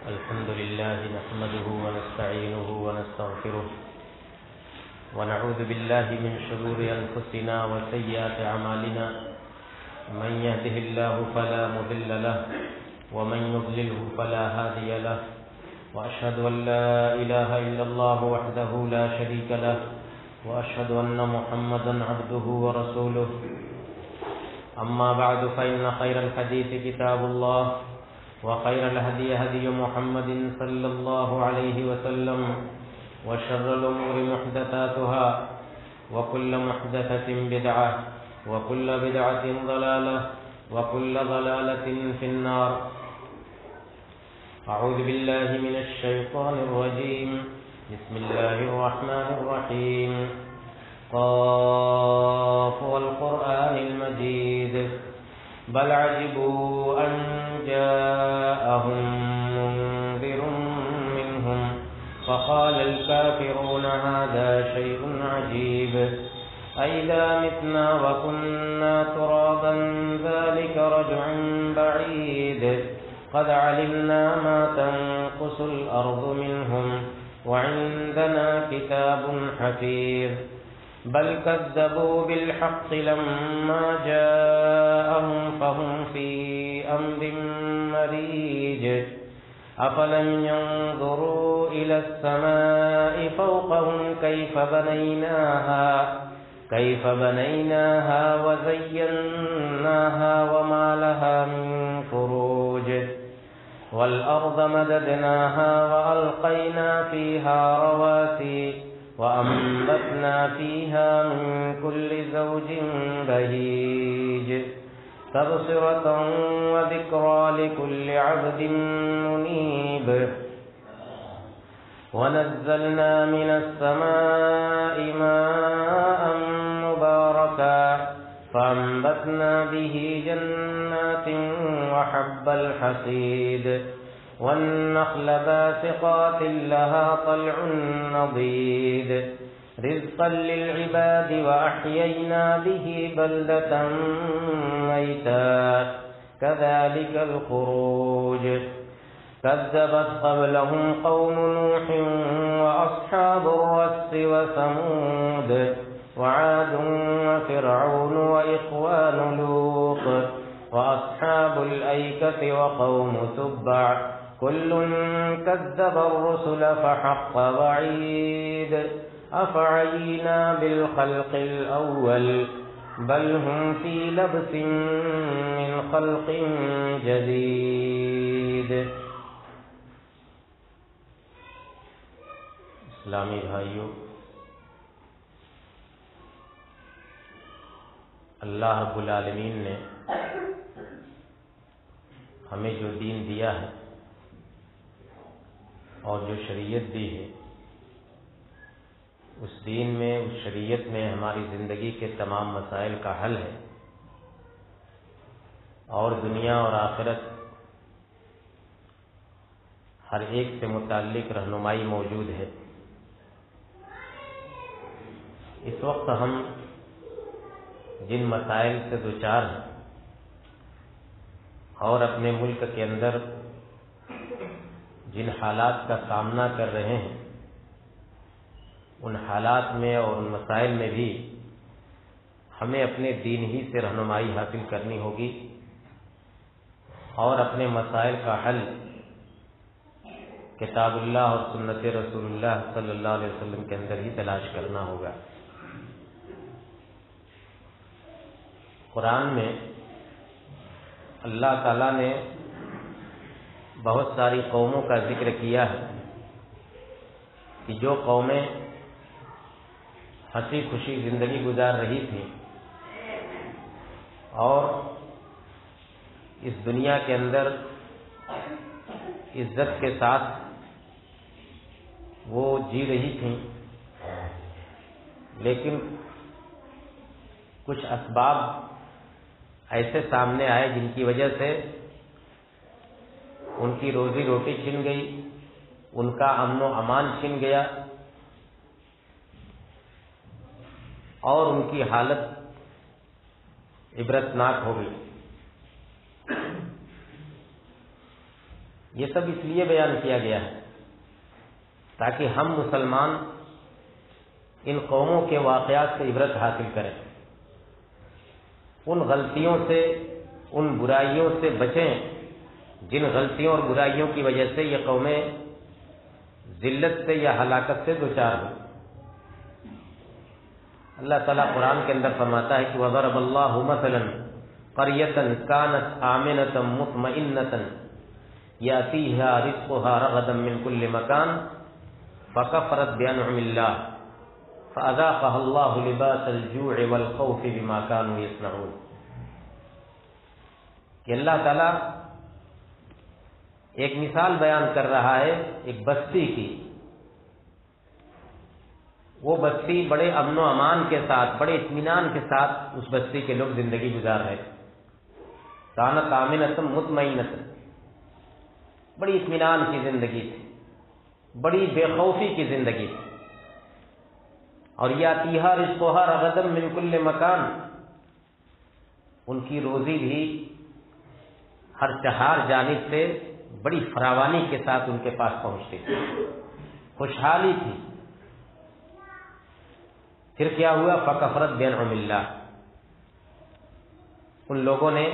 الحمد لله نحمده ونستعينه ونستغفره ونعوذ بالله من شرور أنفسنا وسيئات أعمالنا من يهده الله فلا مضل له ومن يضلله فلا هادي له وأشهد أن لا إله إلا الله وحده لا شريك له وأشهد أن محمدا عبده ورسوله أما بعد فإن خير الحديث كتاب الله وخير الهدي هدي محمد صلى الله عليه وسلم وشر الأمور محدثاتها وكل محدثة بدعة وكل بدعة ضلالة وكل ضلالة في النار. أعوذ بالله من الشيطان الرجيم. بسم الله الرحمن الرحيم. قاف والقرآن المجيد بل عجبوا أن جاءهم منذر منهم فقال الكافرون هذا شيء عجيب أئذا متنا وكنا ترابا ذلك رجع بعيد قد علمنا ما تنقص الأرض منهم وعندنا كتاب حفيظ بل كذبوا بالحق لما جاءهم فهم في أمر مريج أفلم ينظروا إلى السماء فوقهم كيف بنيناها وزيناها وما لها من فروج والأرض مددناها وألقينا فيها رواسي وأنبتنا فيها من كل زوج بهيج تبصرة وذكرى لكل عبد منيب ونزلنا من السماء ماء مباركا فأنبتنا به جنات وحب الحصيد والنخل باسقات لها طلع نضيد رزقا للعباد وأحيينا به بلدة ميتا كذلك الخروج كذبت قبلهم قوم نوح وأصحاب الرس وثمود وعاد وفرعون وإخوان لوط وأصحاب الأيكة وقوم تبع كل كذب الرسل فحق وعيد أفعينا بالخلق الأول بل هم في لبس من خلق جديد. اسلامی بھائیو، اللہ رب العالمین نے ہمیں جو دین دیا ہے اور جو شریعت دی ہے، اس دین میں، اس شریعت میں ہماری زندگی کے تمام مسائل کا حل ہے اور دنیا اور آخرت ہر ایک سے متعلق رہنمائی موجود ہے. اس وقت ہم جن مسائل سے دوچار ہیں اور اپنے ملک کے اندر جن حالات کا سامنا کر رہے ہیں، ان حالات میں اور ان مسائل میں بھی ہمیں اپنے دین ہی سے رہنمائی حاصل کرنی ہوگی اور اپنے مسائل کا حل کتاب اللہ اور سنت رسول اللہ صلی اللہ علیہ وسلم کے اندر ہی تلاش کرنا ہوگا. قرآن میں اللہ تعالیٰ نے بہت ساری قوموں کا ذکر کیا ہے کہ جو قومیں ہنسی خوشی زندگی گزار رہی تھیں اور اس دنیا کے اندر عزت کے ساتھ وہ جی رہی تھیں، لیکن کچھ اسباب ایسے سامنے آئے جن کی وجہ سے ان کی روزی روٹی چھن گئی، ان کا امن و امان چھن گیا اور ان کی حالت عبرتناک ہو گئی. یہ سب اس لیے بیان کیا گیا ہے تاکہ ہم مسلمان ان قوموں کے واقعات سے عبرت حاصل کریں، ان غلطیوں سے، ان برائیوں سے بچیں جن غلطیوں اور برائیوں کی وجہ سے یہ قومیں ذلت سے یا ہلاکت سے دوچار ہوئی۔ اللہ تعالیٰ قرآن کے اندر فرماتا ہے کہ وَضَرَبَ اللَّهُ مَثَلًا قَرْيَةً كَانَتْ آمِنَةً مُطْمَئِنَّةً يَأْتِيهَا رِزْقُهَا رَغَدًا مِنْ كُلِّ مَكَانٍ فَكَفَرَتْ بِأَنْعُمِ اللَّهِ فَأَذَاقَهَا اللَّهُ لِبَاسَ الْجُوعِ وَالْخَوْفِ بِمَا كَانُوا يَصْنَعُونَ کہ اللہ تعالیٰ ایک مثال بیان کر رہا ہے ایک بستی کی۔ وہ بستی بڑے امن و امان کے ساتھ، بڑے اطمینان کے ساتھ اس بستی کے لوگ زندگی گزار رہے تھے۔ کانت آمنۃ مطمئنۃ، بڑی اطمینان کی زندگی تھی، بڑی بے خوفی کی زندگی تھی۔ اور یاتیہا رزقہا رغدا من کل مکان، ان کی روزی بھی ہر چہار جانب سے بڑی فراوانی کے ساتھ ان کے پاس پہنچتی تھی، خوشحالی تھی۔ پھر کیا ہوا؟ فکفرت بانعم اللہ، ان لوگوں نے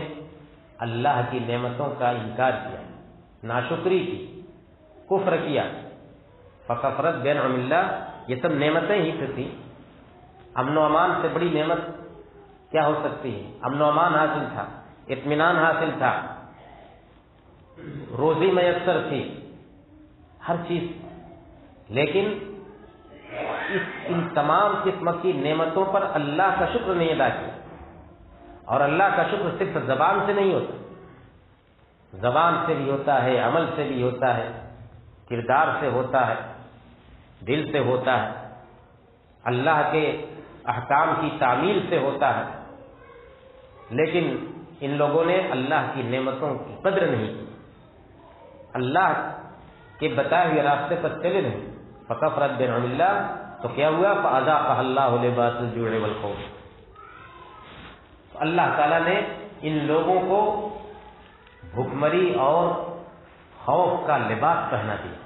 اللہ کی نعمتوں کا انکار کیا، ناشکری کی، کفر کیا۔ فکفرت بانعم اللہ، یہ سب نعمتیں ہی تھیں۔ امن و امان سے بڑی نعمت کیا ہو سکتی ہے؟ امن و امان حاصل تھا، اطمینان حاصل تھا، روزی میسر تھی، ہر چیز۔ لیکن ان تمام قسم کی نعمتوں پر اللہ کا شکر نہیں ادا کیا۔ اور اللہ کا شکر صرف زبان سے نہیں ہوتا، زبان سے بھی ہوتا ہے، عمل سے بھی ہوتا ہے، کردار سے ہوتا ہے، دل سے ہوتا ہے، اللہ کے احکام کی تعمیل سے ہوتا ہے۔ لیکن ان لوگوں نے اللہ کی نعمتوں کی قدر نہیں کی، اللہ کے بتائے ہوئے راستے پر چلے نہیں۔ فکفرت بانعم اللہ، تو کیا ہوا؟ فَأَذَاقَهَا اللَّهُ لِبَاسَ الْجُوعِ وَالْخَوْفِ، اللہ تعالیٰ نے ان لوگوں کو بھوکمری اور خوف کا لباس پہنا دیا۔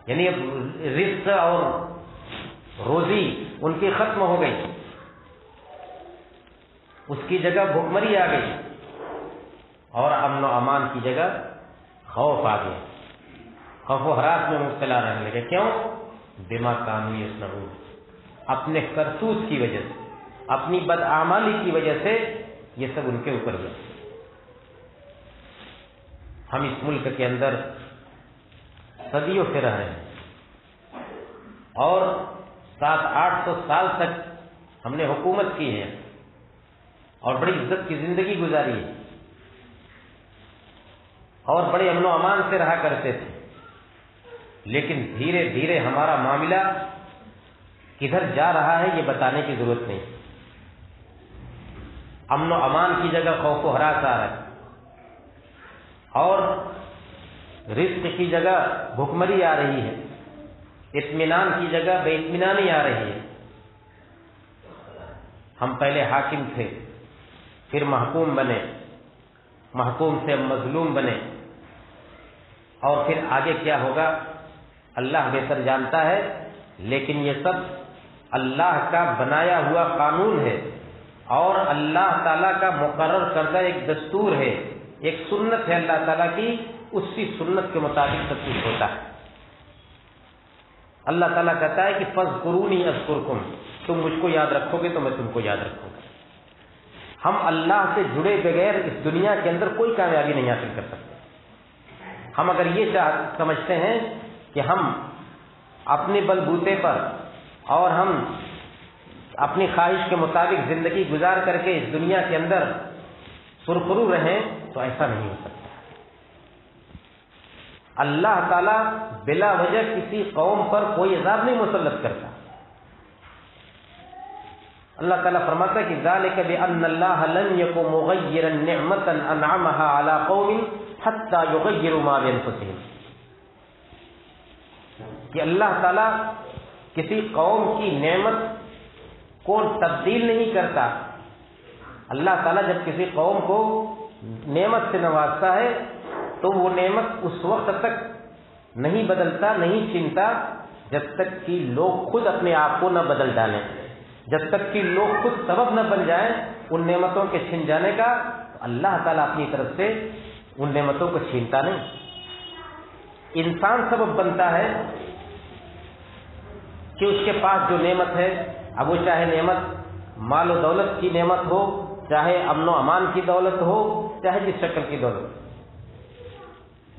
یعنی اب رزق اور روزی ان کی ختم ہو گئی، اس کی جگہ بھوکمری آ گئی، اور امن و امان کی جگہ خوف آ گیا، خوف و ہراس میں مبتلا رہنے لگے۔ کیوں؟ بما کانوا یصنعون، اپنے کرتوت کی وجہ سے، اپنی بدعمالی کی وجہ سے یہ سب ان کے اوپر گیا۔ ہم اس ملک کے اندر صدیوں سے رہ رہے ہیں، اور 700-800 سال تک ہم نے حکومت کی ہے اور بڑی عزت کی زندگی گزاری ہے، اور بڑے امن و امان سے رہا کرتے تھے۔ لیکن دھیرے دھیرے ہمارا معاملہ کدھر جا رہا ہے یہ بتانے کی ضرورت نہیں۔ امن و امان کی جگہ خوف و ہراس آ رہا ہے، اور رزق کی جگہ بھوکمری آ رہی ہے، اطمینان کی جگہ بے اطمینانی آ رہی ہے۔ ہم پہلے حاکم تھے، پھر محکوم بنے، محکوم سے مظلوم بنے، اور پھر آگے کیا ہوگا اللہ بہتر جانتا ہے۔ لیکن یہ سب اللہ کا بنایا ہوا قانون ہے، اور اللہ تعالیٰ کا مقرر کردہ ایک دستور ہے، ایک سنت ہے اللہ تعالیٰ کی، اسی سنت کے مطابق سب کچھ ہوتا ہے۔ اللہ تعالیٰ کہتا ہے کہ فاذکرونی اذکرکم، تم مجھ کو یاد رکھو گے تو میں تم کو یاد رکھوں گا۔ ہم اللہ سے جڑے بغیر اس دنیا کے اندر کوئی کامیابی نہیں حاصل کر سکتے۔ ہم اگر یہ سمجھتے ہیں کہ ہم اپنے بل بوتے پر اور ہم اپنی خواہش کے مطابق زندگی گزار کر کے اس دنیا کے اندر سرخرو رہیں تو ایسا نہیں ہو سکتا۔ اللہ تعالیٰ بلا وجہ کسی قوم پر کوئی عذاب نہیں مسلط کرتا۔ اللہ تعالیٰ فرماتا ہے کہ ذالک بأن اللہ لم یک مغیرا نعمتا انعمها علی قوم حتی یغیروا ما بانفسهم، کہ اللہ تعالیٰ کسی قوم کی نعمت کو تبدیل نہیں کرتا۔ اللہ تعالیٰ جب کسی قوم کو نعمت سے نوازتا ہے تو وہ نعمت اس وقت تک نہیں بدلتا، نہیں چھینتا جب تک کہ لوگ خود اپنے آپ کو نہ بدل ڈالیں، جب تک کہ لوگ خود سبب نہ بن جائیں ان نعمتوں کے چھن جانے کا۔ اللہ تعالیٰ اپنی طرف سے ان نعمتوں کو چھینتا نہیں، انسان سبب بنتا ہے کہ اس کے پاس جو نعمت ہے، اب وہ چاہے نعمت مال و دولت کی نعمت ہو، چاہے امن و امان کی دولت ہو، چاہے جس شکل کی دولت،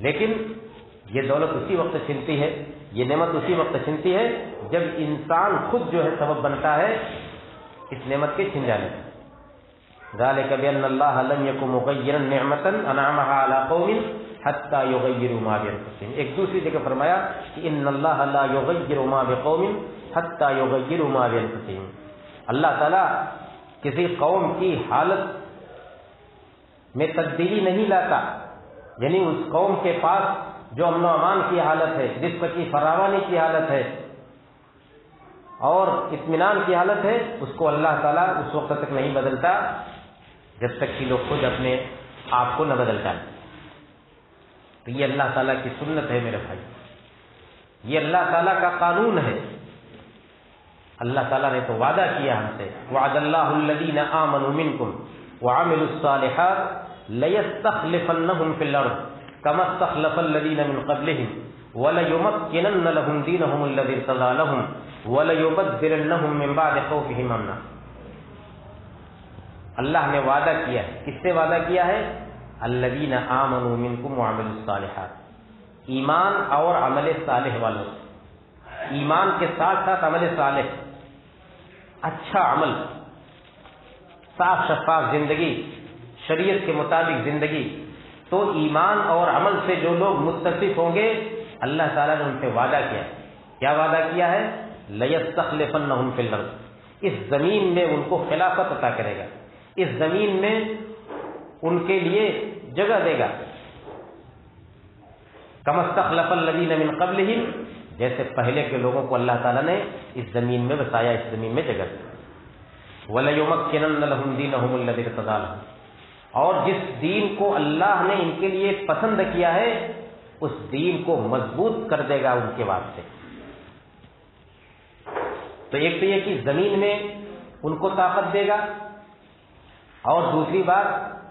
لیکن یہ دولت اسی وقت چھنتی ہے، یہ نعمت اسی وقت چھنتی ہے جب انسان خود جو ہے سبب بنتا ہے اس نعمت کے چھن جانے کا۔ ذالک بأن اللہ لم یکن مغیرا نعمتا انعمها علی قوم حتی یغیروا ما بانفسہم۔ ایک دوسری جگہ فرمایا کہ ان اللہ لا یغیر ما بقوم حتی یغیروا ما بانفسہم۔ اللہ تعالیٰ کسی قوم کی حالت میں تبدیلی نہیں لاتا، یعنی اس قوم کے پاس جو امن و امان کی حالت ہے، رزق کی فراوانی کی حالت ہے اور اطمینان کی حالت ہے، اس کو اللہ تعالیٰ اس وقت تک نہیں بدلتا جب تک کہ لوگ خود اپنے آپ کو نہ بدل جائیں۔ تو یہ اللہ تعالیٰ کی سنت ہے میرے بھائی، یہ اللہ تعالیٰ کا قانون ہے۔ اللہ تعالیٰ نے تو وعدہ کیا ہم سے، وعد اللہ الذین آمنوا منکم وعملوا الصالحات لیستخلفنہم فی الارض کما استخلف الذین من قبلہم وليمكنن لهم دینہم الذی ارتضی لهم وليبدلنہم من بعد خوفہم امنا۔ اللہ نے وعدہ کیا ہے، کس سے وعدہ کیا ہے؟ الذین آمنوا منکم وعملوا الصالحات، ایمان اور عمل صالح والوں سے۔ ایمان کے ساتھ ساتھ عمل صالح، اچھا عمل، صاف شفاف زندگی، شریعت کے مطابق زندگی، تو ایمان اور عمل سے جو لوگ متصف ہوں گے اللہ تعالیٰ نے ان سے وعدہ کیا۔ کیا وعدہ کیا ہے؟ لَيَسْتَخْلِفَنَّهُمْ فِي الْأَرْضِ، اس زمین میں ان کو خلافت عطا کرے گا، اس زمین میں ان کے لیے جگہ دے گا۔ كَمَا اسْتَخْلَفَ الَّذِينَ مِن قَبْلِهِمْ، جیسے پہلے کے لوگوں کو اللہ تعالیٰ نے اس زمین میں بسایا، اس زمین میں جگہ دی۔ وَلَيُمَكِّنَنَّ لَهُمْ دِينَهُمُ الَّذِي ارْتَضَىٰ لَهُمْ، اور جس دین کو اللہ نے ان کے لیے پسند کیا ہے اس دین کو مضبوط کر دے گا ان کے واسطے۔ تو ایک تو یہ کہ زمین میں ان کو طاقت دے گا، اور دوسری بات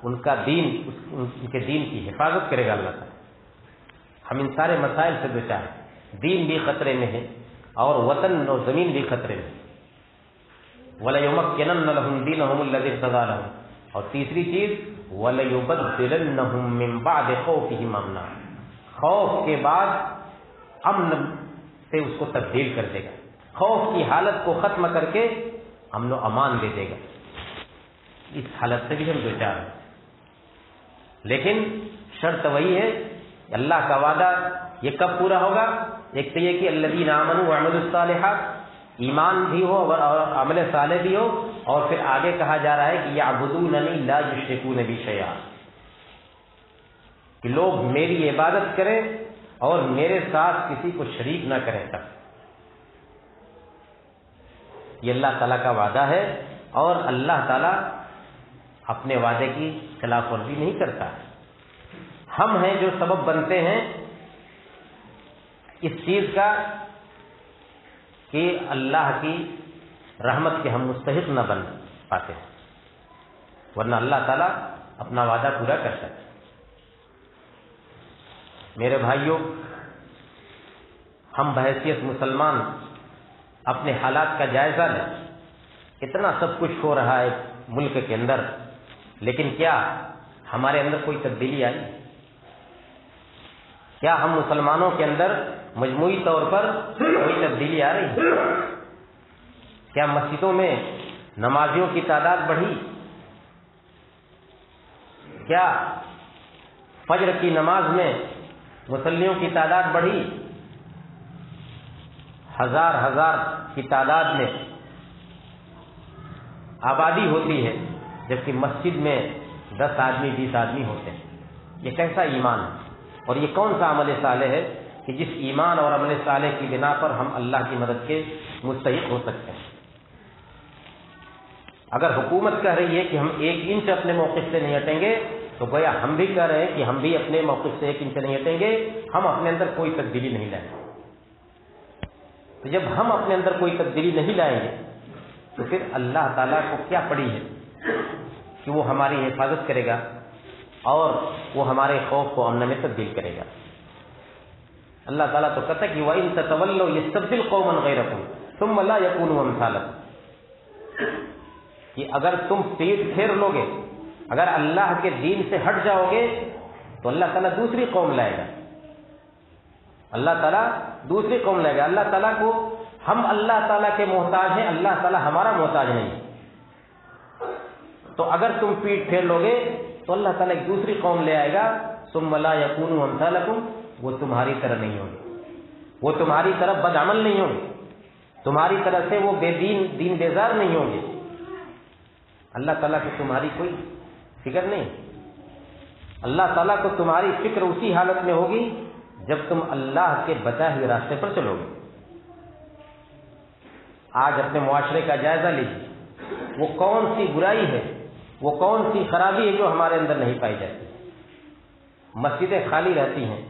ان کا دین، ان کے دین کی حفاظت کرے گا اللہ تعالیٰ۔ ہم ان سارے مسائل سے دوچار ہیں، دین بھی خطرے میں ہے اور وطن اور زمین بھی خطرے میں۔ وَلَيُمَكِّنَنَّ لَهُمْ دِينَهُمُ الَّذِي ارْتَضَىٰ لَهُمْ، اور تیسری چیز وَلَيُبَدِّلَنَّهُم مِّن بَعْدِ خَوْفِهِمْ أَمْنًا، خوف کے بعد امن سے اس کو تبدیل کر دے گا، خوف کی حالت کو ختم کر کے امن و امان دے دے گا۔ اس حالت سے بھی ہم دوچار ہیں، لیکن شرط وہی ہے، اللہ کا وعدہ یہ کب پورا ہوگا؟ ایک تو یہ کہ الذین آمنوا وعملوا الصالحات، ایمان بھی ہو اور عمل صالح بھی ہو، اور پھر آگے کہا جا رہا ہے کہ یعبدوننی لا یشرکون بی شیئا، کہ لوگ میری عبادت کریں اور میرے ساتھ کسی کو شریک نہ کریں تک۔ یہ اللہ تعالیٰ کا وعدہ ہے، اور اللہ تعالیٰ اپنے وعدے کی خلاف ورزی نہیں کرتا۔ ہم ہیں جو سبب بنتے ہیں اس چیز کا کہ اللہ کی رحمت کے ہم مستحق نہ بن پاتے ہیں، ورنہ اللہ تعالیٰ اپنا وعدہ پورا کر سکتا ہے۔ میرے بھائیوں، ہم بحیثیت مسلمان اپنے حالات کا جائزہ لیں۔ اتنا سب کچھ ہو رہا ہے ملک کے اندر، لیکن کیا ہمارے اندر کوئی تبدیلی آئی؟ کیا ہم مسلمانوں کے اندر مجموعی طور پر کوئی تبدیلی آ رہی ہے؟ کیا مسجدوں میں نمازیوں کی تعداد بڑھی؟ کیا فجر کی نماز میں مصلیوں کی تعداد بڑھی؟ ہزار ہزار کی تعداد میں آبادی ہوتی ہے، جبکہ مسجد میں 10 آدمی 20 آدمی ہوتے ہیں۔ یہ کیسا ایمان ہے، اور یہ کون سا عمل صالح ہے کہ جس ایمان اور عمل صالح کی بنا پر ہم اللہ کی مدد کے مستحق ہو سکتے ہیں؟ اگر حکومت کہہ رہی ہے کہ ہم 1 انچ اپنے موقف سے نہیں ہٹیں گے، تو تو گویا ہم بھی کہہ رہے ہیں کہ ہم بھی اپنے موقف سے 1 انچ نہیں ہٹیں گے، ہم اپنے اندر کوئی تبدیلی نہیں لائیں گے۔ تو جب ہم اپنے اندر کوئی تبدیلی نہیں لائیں گے تو پھر اللہ تعالیٰ کو کیا پڑی ہے کہ وہ ہماری حفاظت کرے گا اور وہ ہمارے خوف کو امن میں تبدیل کرے گا۔ اللہ تعالیٰ تو کہتا ہے کہ وَإِن تَتَوَلَّوْا يَسْتَبْدِلْ قَوْمًا غَيْرَكُمْ ثُمَّ لَا يَكُونُوا أَمْثَالَكُمْ، کہ اگر تم پیٹ پھیر لو گے، اگر اللہ کے دین سے ہٹ جاؤ گے تو اللہ تعالیٰ دوسری قوم لائے گا، اللہ تعالیٰ دوسری قوم لائے گا۔ اللہ تعالیٰ کو ہم اللہ تعالیٰ کے محتاج ہیں، اللہ تعالیٰ ہمارا محتاج نہیں ہے۔ تو اگر تم پیٹ پھیر لو گے تو اللہ تعالیٰ ایک دوسری قوم لے آئے گا، ثم لا یکونوا امثالکم، وہ تمہاری طرح نہیں ہوں گے، وہ تمہاری طرح بدعمل نہیں ہوں گے، تمہاری طرح سے وہ بے دین بیزار نہیں ہوں گے۔ اللہ تعالیٰ کو تمہاری کوئی فکر نہیں، اللہ تعالیٰ کو تمہاری فکر اسی حالت میں ہوگی جب تم اللہ کے بتائے ہوئے راستے پر چلو گے۔ آج اپنے معاشرے کا جائزہ لیجیے، وہ کون سی برائی ہے، وہ کون سی خرابی ہے جو ہمارے اندر نہیں پائی جاتی؟ مسجدیں خالی رہتی ہیں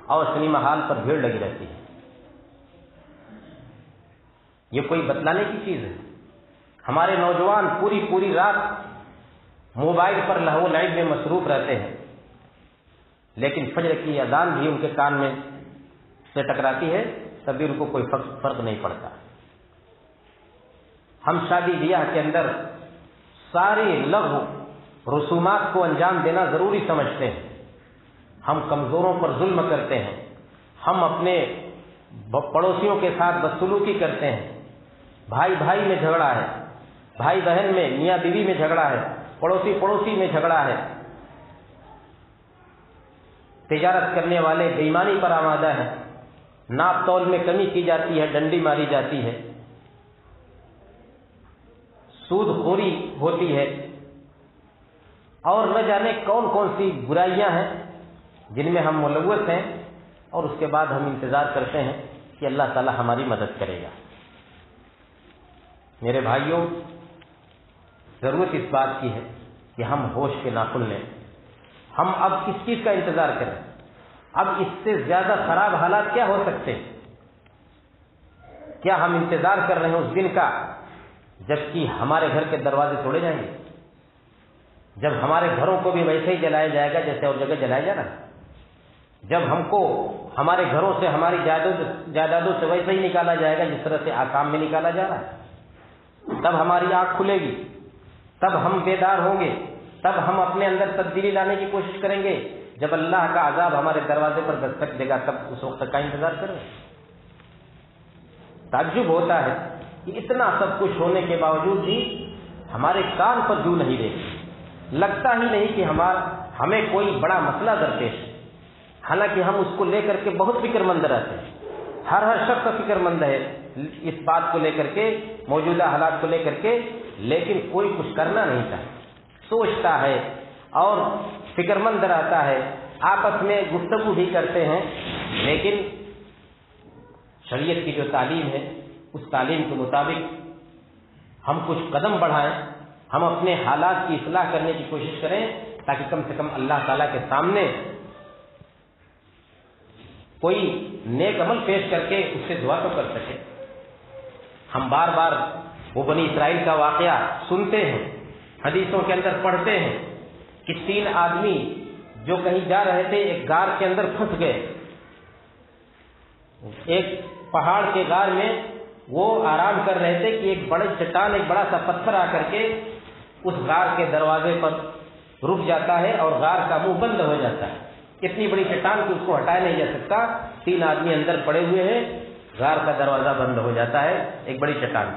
اور سنیما ہال پر بھیڑ لگی رہتی ہے۔ یہ کوئی بتلانے کی چیز ہے؟ ہمارے نوجوان پوری رات موبائل پر لہو و لعب میں مصروف رہتے ہیں، لیکن فجر کی اذان بھی ان کے کان میں سے ٹکراتی ہے، تب بھی ان کو کوئی فرق نہیں پڑتا۔ ہم شادی بیاہ کے اندر ساری لغو رسومات کو انجام دینا ضروری سمجھتے ہیں، ہم کمزوروں پر ظلم کرتے ہیں، ہم اپنے پڑوسیوں کے ساتھ بدسلوکی کرتے ہیں، بھائی میں جھگڑا ہے، بھائی بہن میں، میاں بیوی میں جھگڑا ہے، پڑوسی میں جھگڑا ہے، تجارت کرنے والے بے ایمانی پر آمادہ ہیں، ناپ تول میں کمی کی جاتی ہے، ڈنڈی ماری جاتی ہے، سود خوری ہوتی ہے، اور نہ جانے کون سی برائیاں ہیں جن میں ہم ملوث ہیں، اور اس کے بعد ہم انتظار کرتے ہیں کہ اللہ تعالی ہماری مدد کرے گا۔ میرے بھائیوں، ضرورت اس بات کی ہے کہ ہم ہوش کے ناخن لیں۔ ہم اب کس چیز کا انتظار کریں؟ اب اس سے زیادہ خراب حالات کیا ہو سکتے ہیں؟ کیا ہم انتظار کر رہے ہیں اس دن کا جبکہ ہمارے گھر کے دروازے توڑے جائیں گے، جب ہمارے گھروں کو بھی ویسے ہی جلایا جائے گا جیسے اور جگہ جلایا جا رہا ہے، جب ہم کو ہمارے گھروں سے، ہماری جائیدادوں سے ویسے ہی نکالا جائے گا جس طرح سے آکام میں نکالا جا رہا ہے، تب ہماری آنکھ کھلے گی، تب ہم بیدار ہوں گے، تب ہم اپنے اندر تبدیلی لانے کی کوشش کریں گے۔ جب اللہ کا عذاب ہمارے دروازے پر دستک دے گا تب اس وقت تک کا انتظار کریں۔ تعجب ہوتا ہے کہ اتنا سب کچھ ہونے کے باوجود بھی ہمارے کان پر جو نہیں دیکھتے، لگتا ہی نہیں کہ ہمیں کوئی بڑا مسئلہ درپیش ہے، حالانکہ ہم اس کو لے کر کے بہت فکر مند رہتے ہیں، ہر شخص کا فکر مند ہے اس بات کو لے کر کے، موجودہ حالات کو لے کر کے، لیکن کوئی کچھ کرنا نہیں چاہتا، سوچتا ہے اور فکر مند رہتا ہے، آپس میں گفتگو بھی کرتے ہیں، لیکن شریعت کی جو تعلیم ہے اس تعلیم کے مطابق ہم کچھ قدم بڑھائیں، ہم اپنے حالات کی اصلاح کرنے کی کوشش کریں تاکہ کم سے کم اللہ تعالیٰ کے سامنے کوئی نیک عمل پیش کر کے اس سے دعا تو کر سکے۔ ہم بار بار وہ بنی اسرائیل کا واقعہ سنتے ہیں، حدیثوں کے اندر پڑھتے ہیں کہ 3 آدمی جو کہیں جا رہے تھے ایک غار کے اندر پھنس گئے، ایک پہاڑ کے غار میں وہ آرام کر رہے تھے کہ ایک بڑی چٹان، ایک بڑا سا پتھر آ کر کے اس غار کے دروازے پر رک جاتا ہے اور غار کا منہ بند ہو جاتا ہے، اتنی بڑی چٹان کہ اس کو ہٹایا نہیں جا سکتا، 3 آدمی اندر پڑے ہوئے ہیں، غار کا دروازہ بند ہو جاتا ہے، ایک بڑی چٹان،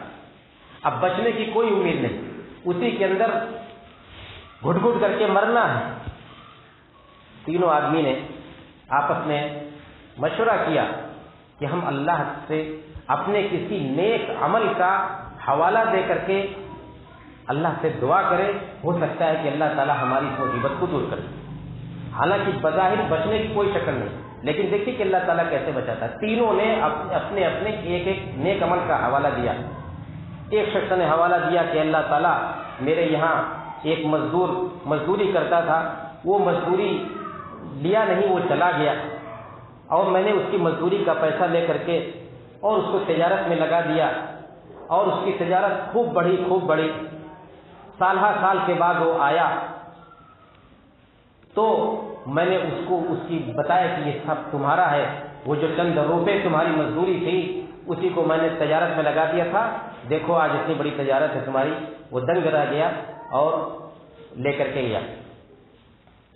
اب بچنے کی کوئی امید نہیں، اسی کے اندر گھٹ گھٹ کر کے مرنا ہے۔ تینوں آدمی نے آپس میں مشورہ کیا کہ ہم اللہ سے اپنے کسی نیک عمل کا حوالہ دے کر کے اللہ سے دعا کرے، ہو سکتا ہے کہ اللہ تعالی ہماری اس مصیبت کو دور کرے۔ حالانکہ بظاہر بچنے کی کوئی شکل نہیں، لیکن دیکھیے کہ اللہ تعالیٰ کیسے بچاتا ہے۔ تینوں نے اپنے ایک نیک عمل کا حوالہ دیا۔ ایک شخص نے حوالہ دیا کہ اللہ تعالیٰ، میرے یہاں ایک مزدوری کرتا تھا، وہ مزدوری لیا نہیں، وہ چلا گیا، اور میں نے اس کی مزدوری کا پیسہ لے کر کے اور اس کو تجارت میں لگا دیا، اور اس کی تجارت خوب بڑھی۔ سال ہر سال کے بعد وہ آیا تو میں نے اس کی بتایا کہ یہ سب تمہارا ہے، وہ جو چند روپے تمہاری مزدوری تھی اسی کو میں نے تجارت میں لگا دیا تھا، دیکھو آج اتنی بڑی تجارت ہے تمہاری۔ وہ دنگ رہ گیا اور لے کر کے گیا۔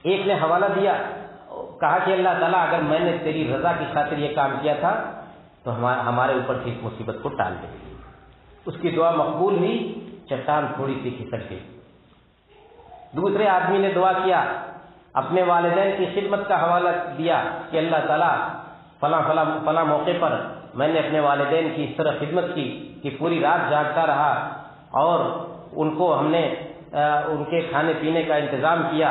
ایک نے حوالہ دیا، کہا کہ اللہ تعالیٰ اگر میں نے تیری رضا کی خاطر یہ کام کیا تھا تو ہمارے اوپر سے اس مصیبت کو ٹال دے۔ اس کی دعا مقبول ہوئی، چٹان تھوڑی سی کھسک گئی۔ دوسرے آدمی نے دعا کیا، اپنے والدین کی خدمت کا حوالہ دیا کہ اللہ تعالیٰ فلاں موقع پر میں نے اپنے والدین کی اس طرح خدمت کی کہ پوری رات جاگتا رہا، اور ان کو ہم نے ان کے کھانے پینے کا انتظام کیا۔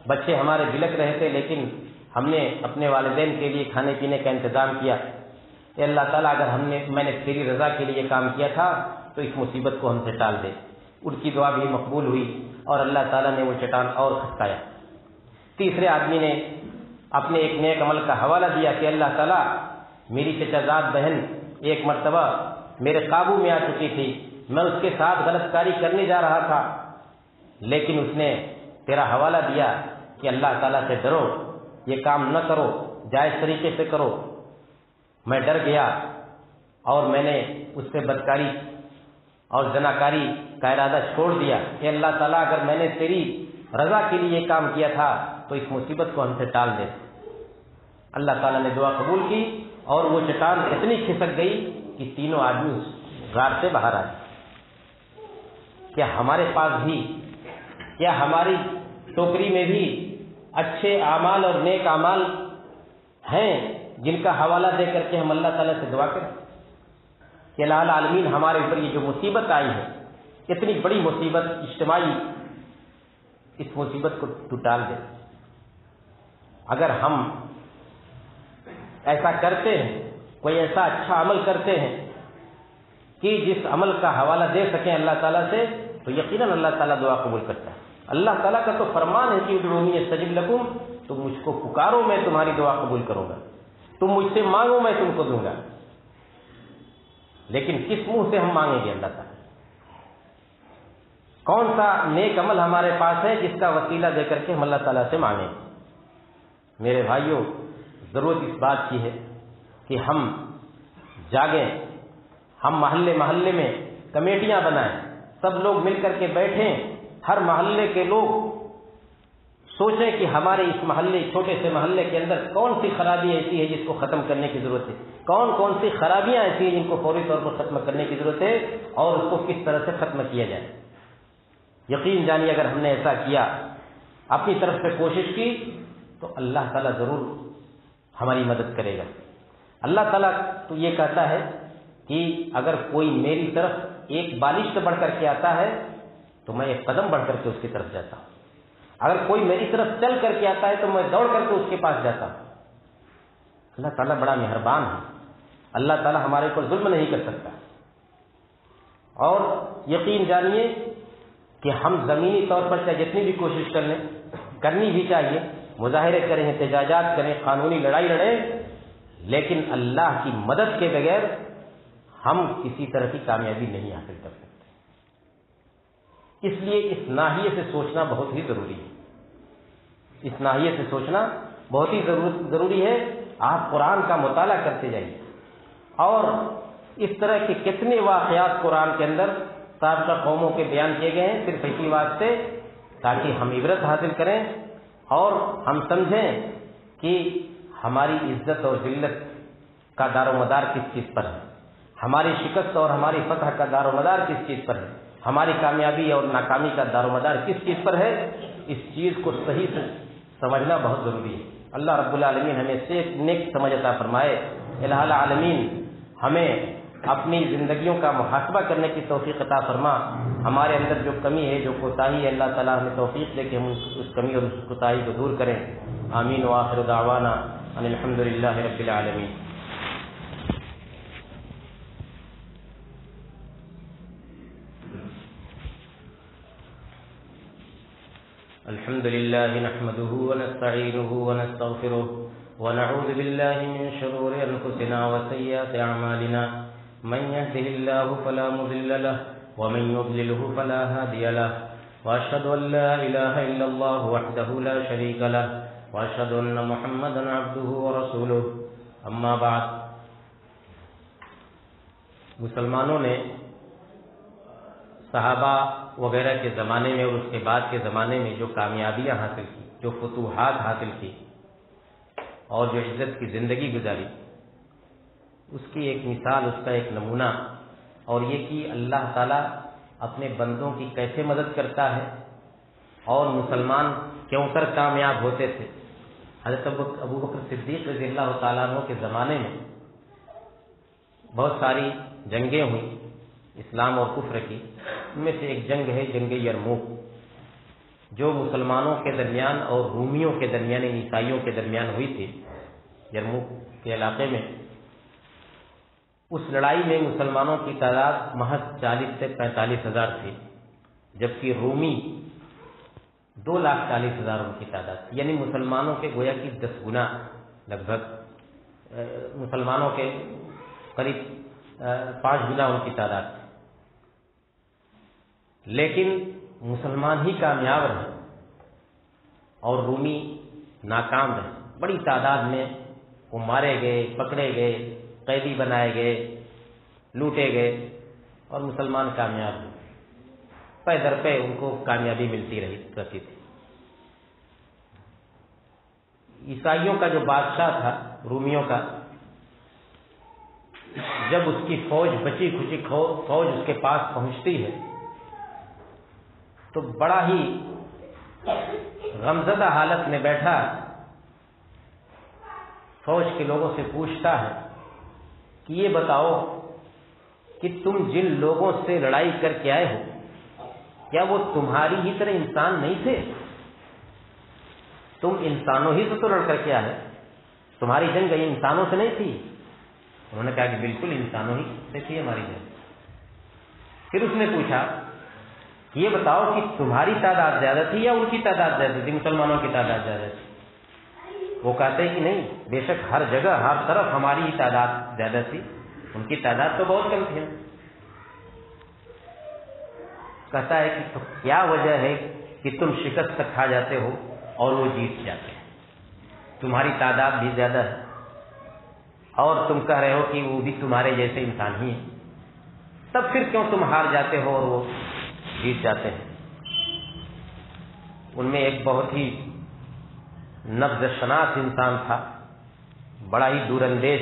بچے ہمارے بلک رہے تھے لیکن ہم نے اپنے والدین کے لیے کھانے پینے کا انتظام کیا۔ اے اللہ تعالیٰ اگر میں نے تیری رضا کے لیے کام کیا تھا تو اس مصیبت کو ہم سے ٹال دے۔ ان کی دعا بھی مقبول ہوئی اور اللہ تعالیٰ نے وہ چٹان اور کھسکایا۔ تیسرے آدمی نے اپنے ایک نیک عمل کا حوالہ دیا کہ اللہ تعالیٰ میری چچا زاد بہن ایک مرتبہ میرے قابو میں آ چکی تھی، میں اس کے ساتھ غلط کاری کرنے جا رہا تھا، لیکن اس نے تیرا حوالہ دیا کہ اللہ تعالیٰ سے ڈرو، یہ کام نہ کرو، جائز طریقے سے کرو۔ میں ڈر گیا اور میں نے اس سے بدکاری اور زناکاری کا ارادہ چھوڑ دیا کہ اللہ تعالیٰ اگر میں نے تیری رضا کے لیے یہ کام کیا تھا تو اس مصیبت کو ہم سے ٹال دے۔ اللہ تعالیٰ نے دعا قبول کی اور وہ چٹان اتنی کھسک گئی کہ تینوں آدمی اس غار سے باہر آئے۔ کیا ہمارے پاس بھی، کیا ہماری ٹوکری میں بھی اچھے اعمال اور نیک اعمال ہیں جن کا حوالہ دے کر کے ہم اللہ تعالیٰ سے دعا کریں کہ الہ العالمین ہمارے اوپر یہ جو مصیبت آئی ہے، اتنی بڑی مصیبت اجتماعی، اس مصیبت کو تو ٹال دے۔ اگر ہم ایسا کرتے ہیں، کوئی ایسا اچھا عمل کرتے ہیں کہ جس عمل کا حوالہ دے سکیں اللہ تعالیٰ سے، تو یقیناً اللہ تعالیٰ دعا قبول کرتا ہے۔ اللہ تعالیٰ کا تو فرمان ہے کہ ادعونی استجب لکم، تم مجھ کو پکارو میں تمہاری دعا قبول کروں گا، تم مجھ سے مانگو میں تم کو دوں گا۔ لیکن کس منہ سے ہم مانگیں گے اللہ تعالیٰ؟ کون سا نیک عمل ہمارے پاس ہے جس کا وسیلہ دے کر کے ہم اللہ تعالیٰ سے مانگیں؟ میرے بھائیوں، ضرورت اس بات کی ہے کہ ہم جاگیں، ہم محلے میں کمیٹیاں بنائیں، سب لوگ مل کر کے بیٹھیں، ہر محلے کے لوگ سوچیں کہ ہمارے اس محلے، چھوٹے سے محلے کے اندر کون سی خرابی ایسی ہے جس کو ختم کرنے کی ضرورت ہے، کون سی خرابیاں ایسی ہیں جن کو فوری طور پر ختم کرنے کی ضرورت ہے، اور اس کو کس طرح سے ختم کیا جائے۔ یقین جانیے اگر ہم نے ایسا کیا، اپنی طرف سے کوشش کی، تو اللہ تعالیٰ ضرور ہماری مدد کرے گا۔ اللہ تعالیٰ تو یہ کہتا ہے کہ اگر کوئی میری طرف ایک بالشت بڑھ کر کے آتا ہے تو میں ایک قدم بڑھ کر کے اس کی طرف جاتا ہوں، اگر کوئی میری طرف چل کر کے آتا ہے تو میں دوڑ کر کے اس کے پاس جاتا ہوں۔ اللہ تعالیٰ بڑا مہربان ہے، اللہ تعالیٰ ہمارے اوپر ظلم نہیں کر سکتا۔ اور یقین جانیے کہ ہم زمینی طور پر چاہے جتنی بھی کوشش کر لیں، کرنی بھی چاہیے، مظاہرے کریں، احتجاجات کریں، قانونی لڑائی لڑیں، لیکن اللہ کی مدد کے بغیر ہم کسی طرح کی کامیابی نہیں حاصل کر سکتے۔ اس لیے اس ناحیے سے سوچنا بہت ہی ضروری ہے، اس ناحیے سے سوچنا بہت ہی ضروری ہے۔ آپ قرآن کا مطالعہ کرتے جائیے، اور اس طرح کے کتنے واقعات قرآن کے اندر سابقہ قوموں کے بیان کیے گئے ہیں، صرف اسی واسطے تاکہ ہم عبرت حاصل کریں اور ہم سمجھیں کہ ہماری عزت اور ذلت کا دار و مدار کس چیز پر ہے، ہماری شکست اور ہماری فتح کا دار و مدار کس چیز پر ہے، ہماری کامیابی اور ناکامی کا دار و مدار کس چیز پر ہے۔ اس چیز کو صحیح سے سمجھنا بہت ضروری ہے۔ اللہ رب العالمین ہمیں نیک سمجھ عطا فرمائے۔ الہ العالمین ہمیں اپنی زندگیوں کا محاسبہ کرنے کی توفیق عطا فرما۔ ہمارے اندر جو کمی ہے، جو کوتاہی ہے، اللہ تعالیٰ ہمیں توفیق دے کہ ہم اس کمی اور اس کوتاہی کو دور کریں۔ آمین وآخر دعوانا ان الحمد للہ رب العالمین۔ الحمد الحمد لله نحمده ونستعينه ونستغفره ونعوذ بالله من شرور أنفسنا وسيئات أعمالنا من يهده الله فلا مضل له ومن يضلله فلا هادي له وأشهد أن لا إله إلا الله وحده لا شريك له وأشهد أن محمدا عبده ورسوله أما بعد. مسلمانوں نے صحابہ وغیرہ کے زمانے میں اور اس کے بعد کے زمانے میں جو کامیابیاں حاصل کی، جو فتوحات حاصل کی اور جو عزت کی زندگی گزاری، اس کی ایک مثال، اس کا ایک نمونہ، اور یہ کہ اللہ تعالیٰ اپنے بندوں کی کیسے مدد کرتا ہے اور مسلمان کیوں کر کامیاب ہوتے تھے. حضرت ابو بکر صدیق رضی اللہ تعالیٰ عنہ کے زمانے میں بہت ساری جنگیں ہوئیں اسلام اور کفر کی. ان میں سے ایک جنگ ہے جنگ یرموک، جو مسلمانوں کے درمیان اور رومیوں کے درمیان، عیسائیوں کے درمیان ہوئی تھی یرموک کے علاقے میں. اس لڑائی میں مسلمانوں کی تعداد محض 40 سے 45 ہزار تھی، جبکہ رومی 2,40,000 ان کی تعداد تھی. یعنی مسلمانوں کے گویا کی 10 گنا لگ بھگ، مسلمانوں کے قریب 5 گنا ان کی تعداد تھی. لیکن مسلمان ہی کامیاب رہے اور رومی ناکام رہے. بڑی تعداد میں وہ مارے گئے، پکڑے گئے، قیدی بنائے گئے، لوٹے گئے، اور مسلمان کامیاب ہوئے. پے در پہ ان کو کامیابی ملتی رہتی تھی. عیسائیوں کا جو بادشاہ تھا رومیوں کا، جب اس کی فوج بچی کھچی فوج اس کے پاس پہنچتی ہے تو بڑا ہی غمزدہ حالت میں بیٹھا فوج کے لوگوں سے پوچھتا ہے کہ یہ بتاؤ کہ تم جن لوگوں سے لڑائی کر کے آئے ہو، کیا وہ تمہاری ہی طرح انسان نہیں تھے؟ تم انسانوں ہی سے تو لڑ کر کے آئے، تمہاری جنگ یہ انسانوں سے نہیں تھی؟ انہوں نے کہا کہ بالکل انسانوں ہی سے تھی ہماری جنگ. پھر اس نے پوچھا کہ یہ بتاؤ کہ تمہاری تعداد زیادہ تھی یا ان کی تعداد زیادہ تھی، مسلمانوں کی تعداد زیادہ تھی؟ وہ کہتے ہیں کہ نہیں، بے شک ہر جگہ ہر طرف ہماری ہی تعداد زیادہ تھی، ان کی تعداد تو بہت کم تھی. کہتا ہے کہ تو کیا وجہ ہے کہ تم شکست کھا جاتے ہو اور وہ جیت جاتے ہیں؟ تمہاری تعداد بھی زیادہ ہے اور تم کہہ رہے ہو کہ وہ بھی تمہارے جیسے انسان ہی ہیں، تب پھر کیوں تم ہار جاتے ہو اور وہ جیت جاتے ہیں؟ ان میں ایک بہت ہی نبض شناس انسان تھا، بڑا ہی دور اندیش.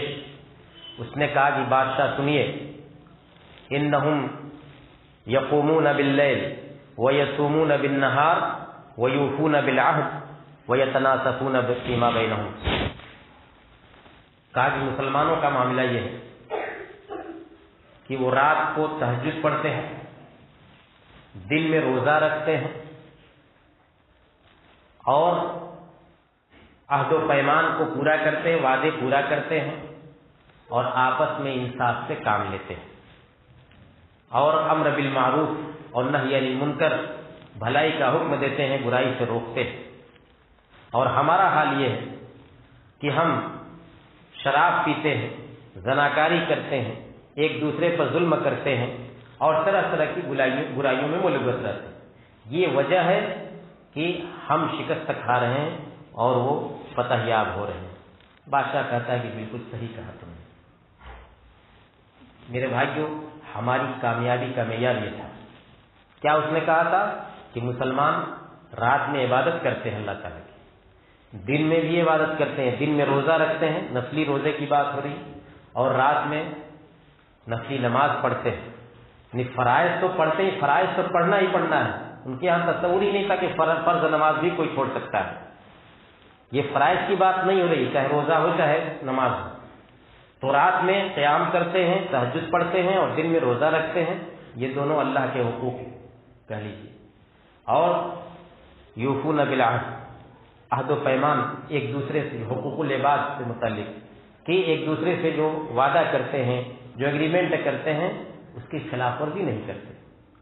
اس نے کہا کہ بادشاہ سنیے، انہم یقومون باللیل ویصومون بالنہار ویوفون بالعہد ویتناصفون فیما بینہم. کہا کہ مسلمانوں کا معاملہ یہ ہے کہ وہ رات کو تہجد پڑھتے ہیں، دن میں روزہ رکھتے ہیں، اور عہد و پیمان کو پورا کرتے ہیں، وعدے پورا کرتے ہیں، اور آپس میں انصاف سے کام لیتے ہیں، اور امر بالمعروف اور نہی عن المنکر، بھلائی کا حکم دیتے ہیں، برائی سے روکتے ہیں. اور ہمارا حال یہ ہے کہ ہم شراب پیتے ہیں، زناکاری کرتے ہیں، ایک دوسرے پر ظلم کرتے ہیں، اور طرح طرح کی برائیوں میں ملوث رہتے ہیں. یہ وجہ ہے کہ ہم شکست کھا رہے ہیں اور وہ فتح یاب ہو رہے ہیں. بادشاہ کہتا ہے کہ بالکل صحیح کہا تم نے. میرے بھائیوں، ہماری کامیابی کا معیار یہ تھا. کیا اس نے کہا تھا کہ مسلمان رات میں عبادت کرتے ہیں اللہ تعالیٰ کی، دن میں بھی عبادت کرتے ہیں، دن میں روزہ رکھتے ہیں، نفلی روزے کی بات ہو رہی، اور رات میں نفلی نماز پڑھتے ہیں. یعنی فرائض تو پڑھتے ہی، فرائض تو پڑھنا ہی پڑھنا ہے. ان کے یہاں تصور ہی نہیں تھا کہ فرض نماز بھی کوئی چھوڑ سکتا ہے. یہ فرائض کی بات نہیں ہو رہی، چاہے روزہ ہو چاہے نماز ہو. تو رات میں قیام کرتے ہیں، تہجد پڑھتے ہیں، اور دن میں روزہ رکھتے ہیں. یہ دونوں اللہ کے حقوق کہہ لیجیے. اور یوفون بالعہد، عہد و پیمان ایک دوسرے سے، حقوق العباد سے متعلق، کہ ایک دوسرے سے جو وعدہ کرتے ہیں، جو ایگریمنٹ کرتے ہیں، اس کی خلاف ورزی نہیں کرتے.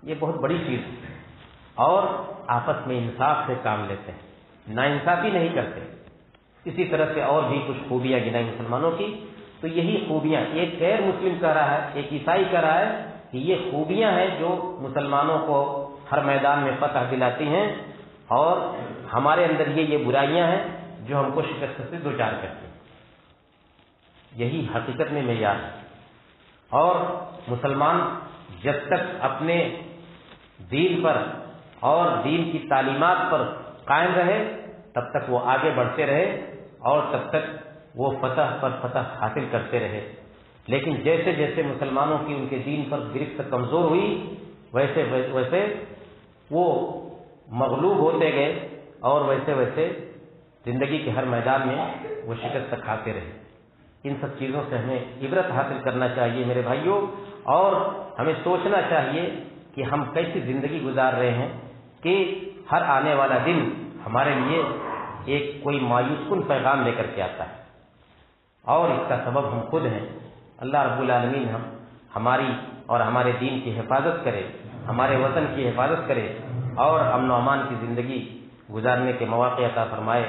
یہ بہت بڑی چیز ہے. اور آپس میں انصاف سے کام لیتے ہیں، ناانصافی نہیں کرتے۔ اسی طرح سے اور بھی کچھ خوبیاں گنائی مسلمانوں کی، تو یہی خوبیاں ایک غیر مسلم کہہ رہا ہے، ایک عیسائی کہہ رہا ہے کہ یہ خوبیاں ہیں جو مسلمانوں کو ہر میدان میں فتح دلاتی ہیں، اور ہمارے اندر یہ برائیاں ہیں جو ہم کو شکست سے دوچار کرتی ہیں۔ یہی حقیقت میں معیار ہے، اور مسلمان جب تک اپنے دین پر اور دین کی تعلیمات پر قائم رہے تب تک وہ آگے بڑھتے رہے، اور تب تک وہ فتح پر فتح حاصل کرتے رہے۔ لیکن جیسے جیسے مسلمانوں کی ان کے دین پر گرفت کمزور ہوئی، ویسے ویسے وہ مغلوب ہوتے گئے، اور ویسے ویسے زندگی کے ہر میدان میں وہ شکست کھاتے رہے۔ ان سب چیزوں سے ہمیں عبرت حاصل کرنا چاہیے میرے بھائیوں، اور ہمیں سوچنا چاہیے کہ ہم کیسی زندگی گزار رہے ہیں کہ ہر آنے والا دن ہمارے لیے ایک کوئی مایوس کن پیغام لے کر کے آتا ہے، اور اس کا سبب ہم خود ہیں۔ اللہ رب العالمین ہماری اور ہمارے دین کی حفاظت کرے، ہمارے وطن کی حفاظت کرے، اور امن و امان کی زندگی گزارنے کے مواقع عطا فرمائے،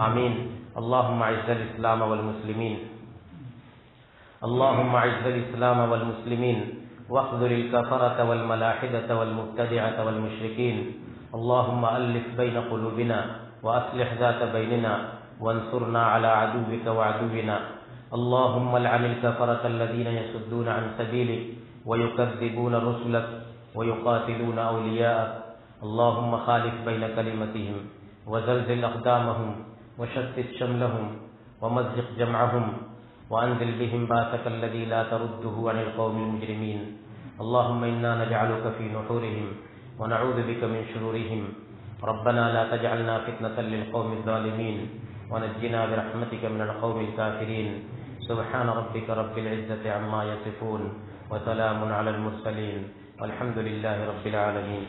آمین۔ اللہم اعز الاسلام والمسلمین، اللہم اعز الاسلام والمسلمین واخذل الكفرة والملاحدة والمبتدعة والمشركين، اللهم ألف بين قلوبنا وأصلح ذات بيننا وانصرنا على عدوك وعدونا، اللهم لعن الكفرة الذين يصدون عن سبيلك ويكذبون رسلك ويقاتلون أولياءك، اللهم خالف بين كلمتهم وزلزل أقدامهم وشتت شملهم ومزق جمعهم وأنزل بهم باسك الذي لا ترده عن القوم المجرمين، اللهم إنا نجعلك في نحورهم ونعوذ بك من شرورهم، ربنا لا تجعلنا فتنة للقوم الظالمين ونجنا برحمتك من القوم الكافرين، سبحان ربك رب العزة عما يصفون وسلام على المرسلين والحمد لله رب العالمين۔